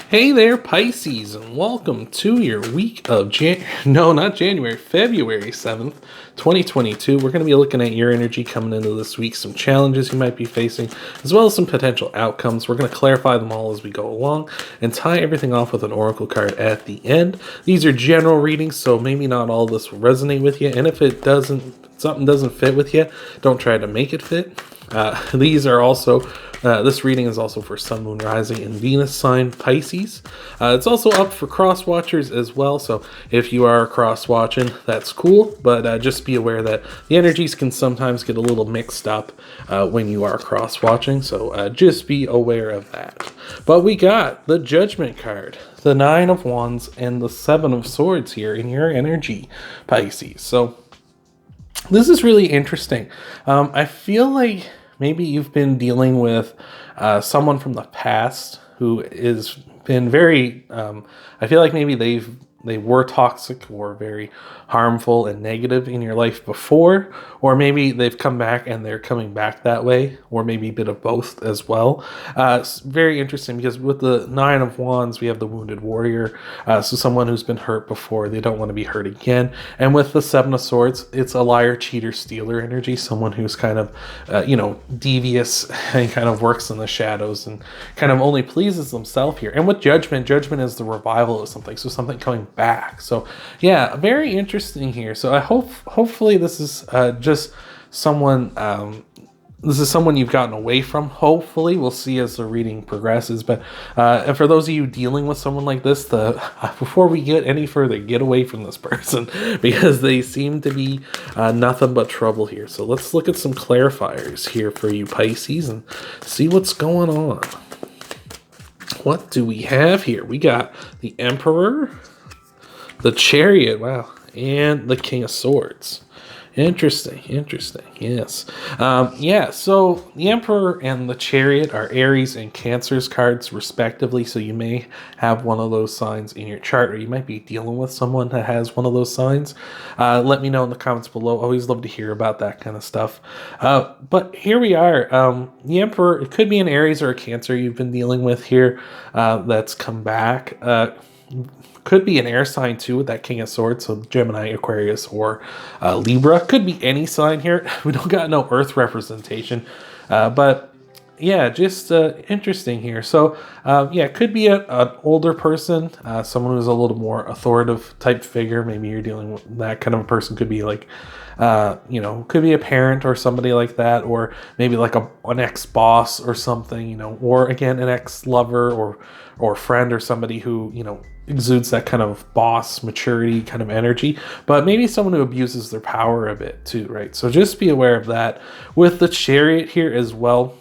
Hey there, Pisces, and welcome to your week of February 7th, 2022. We're going to be looking at your energy coming into this week, some challenges you might be facing, as well as some potential outcomes. We're going to clarify them all as we go along and tie everything off with an oracle card at the end. These are general readings, so maybe not all of this will resonate with you, and if it doesn't, something doesn't fit with you, don't try to make it fit. This reading is also for Sun, Moon, Rising, and Venus sign Pisces. It's also up for cross watchers as well, so if you are cross watching, that's cool, but just be aware that the energies can sometimes get a little mixed up when you are cross watching, so just be aware of that. But we got the Judgment card, the Nine of Wands, and the Seven of Swords here in your energy, Pisces. So this is really interesting. I feel like maybe you've been dealing with someone from the past who has been very, I feel like maybe they were toxic or very harmful and negative in your life before, or maybe they've come back and they're coming back that way, or maybe a bit of both as well. It's very interesting because with the Nine of Wands, we have the Wounded Warrior, so someone who's been hurt before, they don't want to be hurt again. And with the Seven of Swords, it's a liar, cheater, stealer energy, someone who's kind of, devious and kind of works in the shadows and kind of only pleases themselves here. And with Judgment is the revival of something, so something coming back. So yeah, very interesting here. So I hopefully this is just someone you've gotten away from. Hopefully, we'll see as the reading progresses. But and for those of you dealing with someone like this, before we get any further, get away from this person because they seem to be nothing but trouble here. So let's look at some clarifiers here for you Pisces and see what's going on. What do we have here? We got the Emperor, the Chariot, wow, and the King of Swords. Interesting, yes. So the Emperor and the Chariot are Aries and Cancer's cards, respectively, so you may have one of those signs in your chart, or you might be dealing with someone that has one of those signs. Let me know in the comments below. Always love to hear about that kind of stuff. But here we are. The Emperor, it could be an Aries or a Cancer you've been dealing with here that's come back. Could be an air sign too with that King of Swords, so Gemini, Aquarius, or Libra. Could be any sign here. We don't got no Earth representation, but yeah, just interesting here. So yeah, could be an older person, someone who's a little more authoritative type figure. Maybe you're dealing with that kind of a person. Could be like, could be a parent or somebody like that, or maybe like an ex-boss or something, or again, an ex-lover or friend or somebody who, exudes that kind of boss maturity kind of energy, but maybe someone who abuses their power a bit too, right? So just be aware of that. With the Chariot here as well,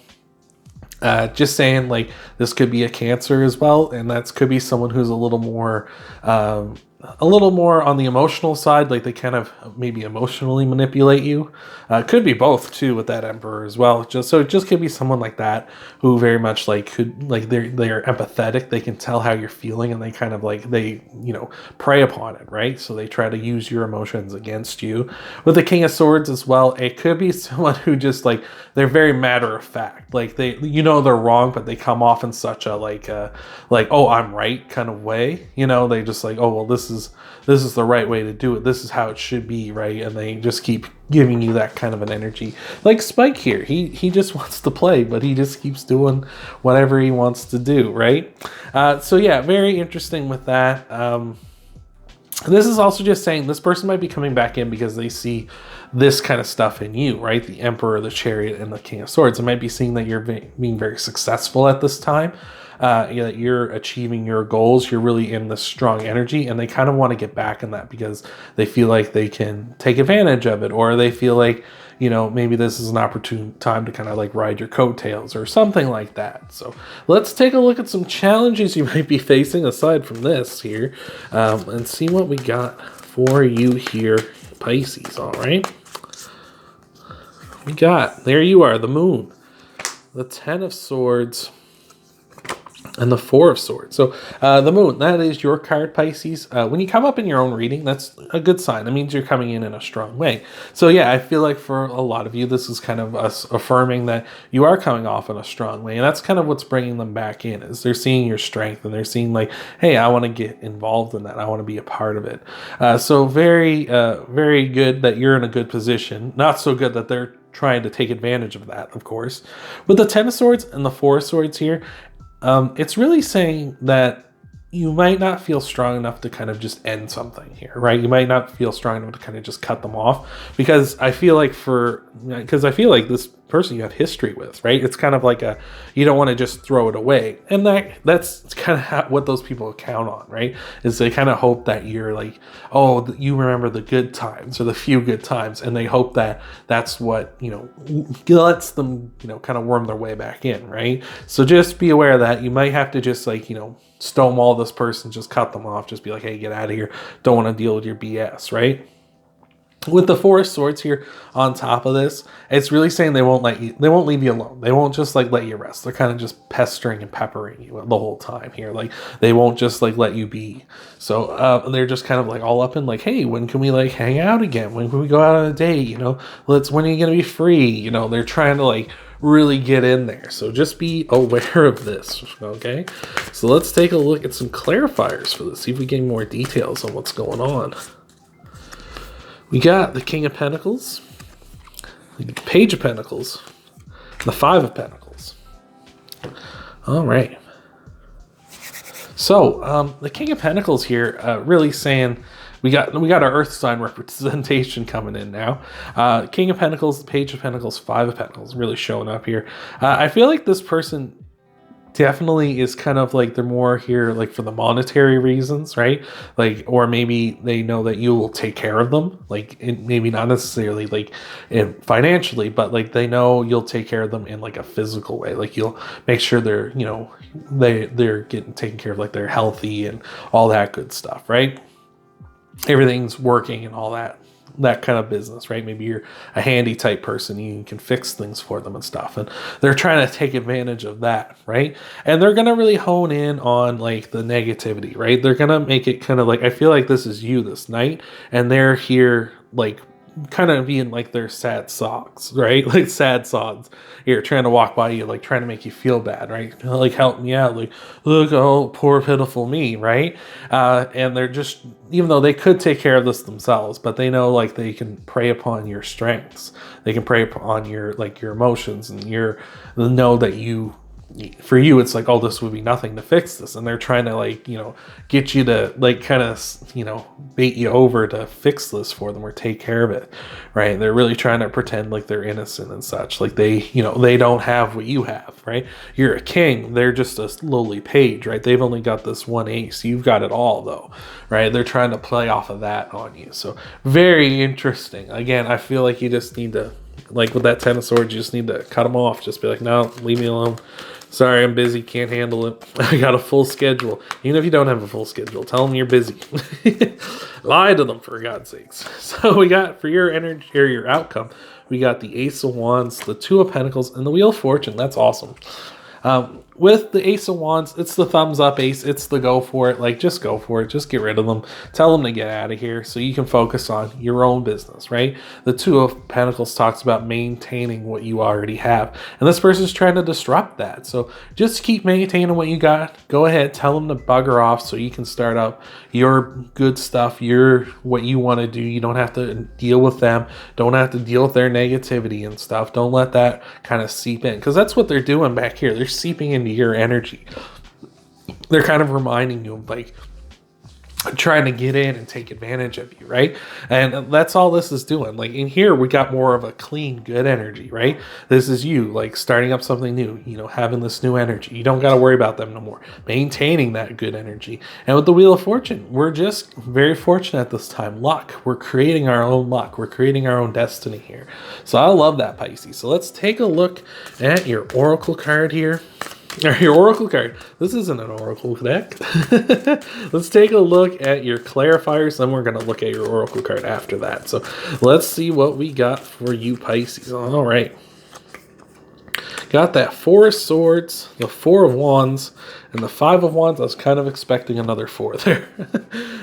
just saying, like, this could be a Cancer as well, and that could be someone who's a little more on the emotional side, like they kind of maybe emotionally manipulate you. Could be both too with that Emperor as well. It just could be someone like that who very much they're empathetic. They can tell how you're feeling, and they kind of prey upon it, right? So they try to use your emotions against you. With the King of Swords as well, it could be someone who just they're very matter of fact. Like they're wrong, but they come off in such a oh, I'm right kind of way. They just oh, well, this is the right way to do it. This is how it should be, right? And they just keep giving you that kind of an energy. Like Spike here, he just wants to play, but he just keeps doing whatever he wants to do, right? So yeah, very interesting with that. This is also just saying this person might be coming back in because they see this kind of stuff in you, right? The Emperor, the Chariot, and the King of Swords. It might be seeing that you're being very successful at this time. That you're achieving your goals, you're really in this strong energy, and they kind of want to get back in that because they feel like they can take advantage of it, or they feel like, maybe this is an opportune time to kind of ride your coattails or something like that. So let's take a look at some challenges you might be facing aside from this here, and see what we got for you here, Pisces. All right. There you are, the Moon, the Ten of Swords, and the Four of Swords. So the Moon, that is your card, Pisces. When you come up in your own reading, that's a good sign. That means you're coming in a strong way. So yeah, I feel like for a lot of you, this is kind of us affirming that you are coming off in a strong way. And that's kind of what's bringing them back in, is they're seeing your strength and they're seeing like, hey, I want to get involved in that. I want to be a part of it. So very, very good that you're in a good position. Not so good that they're trying to take advantage of that, of course. With the Ten of Swords and the Four of Swords here, it's really saying that you might not feel strong enough to kind of just end something here, right? You might not feel strong enough to kind of just cut them off, because I feel like this person you have history with, right? It's kind of like you don't want to just throw it away. And that's kind of what those people count on, right? Is they kind of hope that you're like, oh, you remember the good times or the few good times. And they hope that that's what, lets them, kind of worm their way back in, right? So just be aware of that. You might have to just like, stonewall this person, just cut them off, just be like, hey, get out of here. Don't want to deal with your BS, right? With the Four of Swords here on top of this, it's really saying they won't leave you alone. They won't just like let you rest. They're kind of just pestering and peppering you the whole time here. Like they won't just like let you be. So they're just kind of like all up in like, hey, when can we like hang out again? When can we go out on a date? When are you gonna be free? They're trying to like really get in there. So just be aware of this, okay? So let's take a look at some clarifiers for this. See if we get more details on what's going on. We got the King of Pentacles, the Page of Pentacles, the Five of Pentacles. All right. So the King of Pentacles here, really saying we got our Earth sign representation coming in now. King of Pentacles, the Page of Pentacles, Five of Pentacles, really showing up here. I feel like this person definitely is kind of like they're more here like for the monetary reasons, right? Like, or maybe they know that you will take care of them, like maybe not necessarily like financially, but like they know you'll take care of them in like a physical way. Like you'll make sure they're they're getting taken care of, like they're healthy and all that good stuff, right? Everything's working and all that kind of business, right? Maybe you're a handy type person, you can fix things for them and stuff, and they're trying to take advantage of that, right? And they're gonna really hone in on like the negativity, right? They're gonna make it kind of like, I feel like this is you this night, and they're here like kind of being like their sad songs, right? Like sad songs here, trying to walk by you, like trying to make you feel bad, right? Like help me out, like look, oh poor pitiful me, right? And they're just, even though they could take care of this themselves, but they know like they can prey upon your strengths, they can prey upon your like your emotions, and know that for you it's like, oh, this would be nothing to fix this, and they're trying to like get you to like kind of bait you over to fix this for them or take care of it, right? They're really trying to pretend like they're innocent and such, like they they don't have what you have, right? You're a king, they're just a lowly page, right? They've only got this one ace, you've got it all though, right? They're trying to play off of that on you. So very interesting. Again, I feel like you just need to, like with that Ten of Swords, you just need to cut them off. Just be like, no, leave me alone. Sorry, I'm busy, can't handle it. I got a full schedule. Even if you don't have a full schedule, tell them you're busy. Lie to them, for God's sakes. So we got, for your energy or your outcome, we got the Ace of Wands, the Two of Pentacles, and the Wheel of Fortune. That's awesome. With the Ace of Wands, it's the thumbs up ace. It's the go for it. Like, just go for it. Just get rid of them. Tell them to get out of here so you can focus on your own business, right? The Two of Pentacles talks about maintaining what you already have. And this person's trying to disrupt that. So just keep maintaining what you got. Go ahead. Tell them to bugger off so you can start up your good stuff, what you want to do. You don't have to deal with them. Don't have to deal with their negativity and stuff. Don't let that kind of seep in, because that's what they're doing back here. They're seeping into your energy. They're kind of reminding you of like trying to get in and take advantage of you, right? And that's all this is doing. Like in here, we got more of a clean, good energy, right? This is you like starting up something new, having this new energy. You don't got to worry about them no more. Maintaining that good energy. And with the Wheel of Fortune, we're just very fortunate at this time. Luck. We're creating our own luck. We're creating our own destiny here. So I love that, Pisces. So let's take a look at your Oracle card here. Or your Oracle card. This isn't an Oracle deck. Let's take a look at your clarifiers, then we're going to look at your Oracle card after that. So let's see what we got for you, Pisces. All right. Got that Four of Swords, the Four of Wands, and the Five of Wands. I was kind of expecting another four there,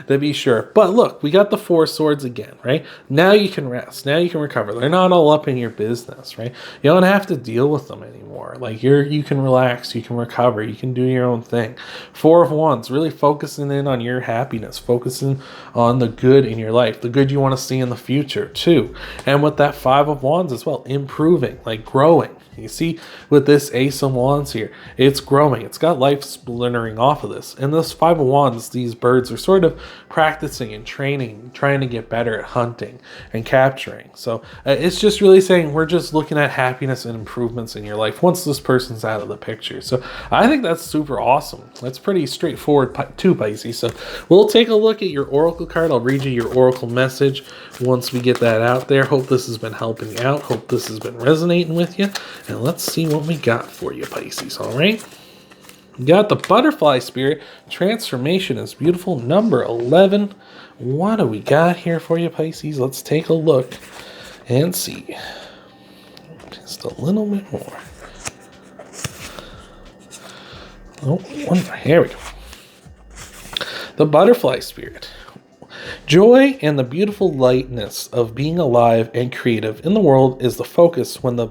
to be sure. But look, we got the Four of Swords again, right? Now you can rest. Now you can recover. They're not all up in your business, right? You don't have to deal with them anymore. Like you can relax, you can recover, you can do your own thing. Four of Wands, really focusing in on your happiness, focusing on the good in your life, the good you want to see in the future too. And with that Five of Wands as well, improving, like growing. You see with this Ace of Wands here, it's growing. It's got life splintering off of this. And this Five of Wands, these birds are sort of practicing and training, trying to get better at hunting and capturing. So it's just really saying we're just looking at happiness and improvements in your life once this person's out of the picture. So I think that's super awesome. That's pretty straightforward too, Pisces. So we'll take a look at your oracle card. I'll read you your oracle message once we get that out there. Hope this has been helping out. Hope this has been resonating with you. And let's see what we got for you, Pisces, all right? You got the Butterfly Spirit. Transformation is beautiful. Number 11. What do we got here for you, Pisces? Let's take a look and see. Just a little bit more. Oh, one more. Here we go. The Butterfly Spirit. Joy and the beautiful lightness of being alive and creative in the world is the focus when the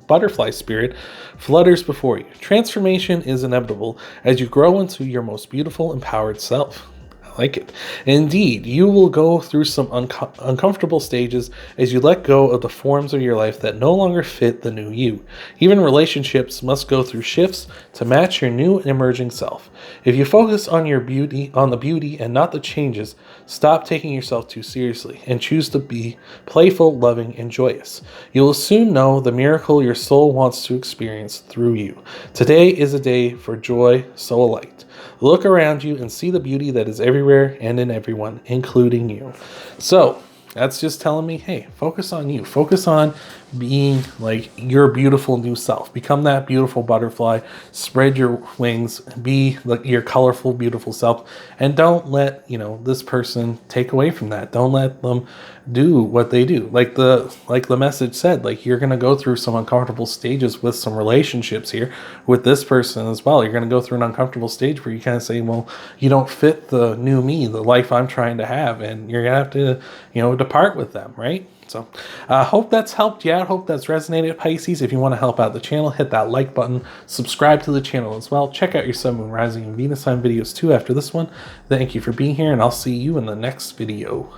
butterfly spirit flutters before you. Transformation is inevitable as you grow into your most beautiful, empowered self. I like it. Indeed, you will go through some uncomfortable stages as you let go of the forms of your life that no longer fit the new you. Even relationships must go through shifts to match your new and emerging self. If you focus on the beauty and not the changes, stop taking yourself too seriously and choose to be playful, loving, and joyous. You will soon know the miracle your soul wants to experience through you. Today is a day for joy so light. Look around you and see the beauty that is everywhere and in everyone, including you. So that's just telling me, hey, focus on you. Focus on being like your beautiful new self. Become that beautiful butterfly. Spread your wings. Be like your colorful, beautiful self. And don't let, this person take away from that. Don't let them do what they do. Like the message said, like you're going to go through some uncomfortable stages with some relationships here with this person as well. You're going to go through an uncomfortable stage where you kind of say, well, you don't fit the new me, the life I'm trying to have. And you're going to have to, depart with them, right? So I hope that's helped you out. Hope that's resonated, Pisces. If you want to help out the channel, hit that like button. Subscribe to the channel as well. Check out your Sun, Moon, Rising, and Venus sign videos too after this one. Thank you for being here, and I'll see you in the next video.